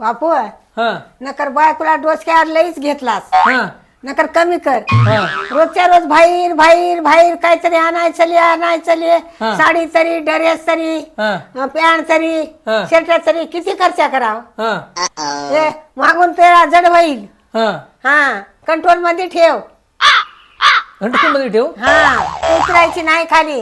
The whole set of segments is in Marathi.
बापू हा नकर बायकोला डोसक्यावर लईच घेतलास हा नकर कमी कर हा रोजच्या रोज बाहेर बाहेर बाहेर काहीतरी आणायचली हा. साडी तरी ड्रेस तरी हा पॅन्ट तरी हा. शर्ट तरी किती खर्च कराव हा हे मागून तेरा जड होईल हा हा कंट्रोल मध्ये ठेव मध्ये ठेव हा उतरायची नाही खाली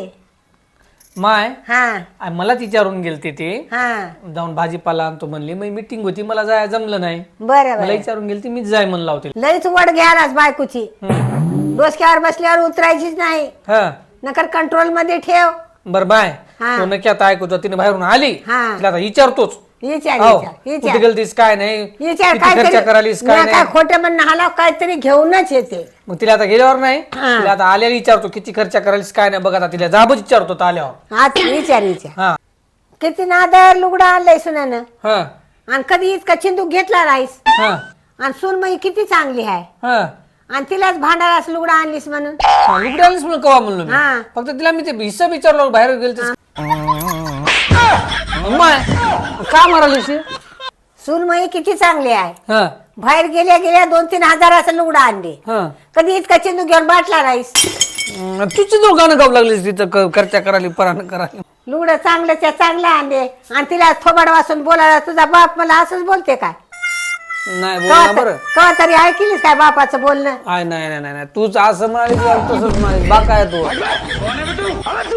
माय हा मला विचारून गेलते ते हा जाऊन भाजीपाला आणतो म्हणली मग मीटिंग होती मला जाय जमलं नाही बरं मला बरं विचारून गेलती मीच जाय म्हणलं होते लईच वड घ्यालाच बायकोची डोसक्यावर बसल्यावर उतरायचीच नाही हा नकर कंट्रोल मध्ये ठेव बर बाय हा. तो नक्की आता ऐकतो तिने बाहेरून आली हा. तिला आता विचारतोच विचार हो, विचार कुठे विचार गेलतीस काय नाही विचार किती खर्च काहीतरी करालीस काय काय नाही खोटं म्हणणं हाला काहीतरी घेऊनच येते मग तिला आता गेल्यावर नाही हा. तिला आता आल्याला विचारतो किती खर्च करालीस काय नाही बघ आता तिला जाबच विचारतो आता आल्यावर आज विचार हा किती नादर लुगडं आणलंय सुनानं हा आणि कधी इतका चिंदूक घेतला नाहीस हा आणि सून मग किती चांगली आहे हा आणि तिलाच भांडारास लुगडं आणलीस म्हणून लुगडे आलीस म्हणून कवा म्हणलो मी हा. फक्त तिला मी ते हिस्सा विचारलो बाहेर गेलतीस अम्माय, का मारालीस हे? सून मग किती चांगली आहे हा बाहेर गेल्या गेल्या 2-3 हजाराचं लुगडं आणले हा कधी इतका चिंदूक घेऊन बाटला नाहीस तुझी दोन गाणं गाव लागलीस तिथं खर्चा कराली परानं कराली लुगडं चांगल्याच्या चांगलं आणले आणि तिला थोबाड वासून बोलायला तुझा बाप मला असंच बोलते काय नाही बोल बरं कवा तरी ऐकलीस काय बापाचं बोलणं नाही नाही नाही नाही तूच असं म्हणालीस तसंच म्हणालीस बा काय तू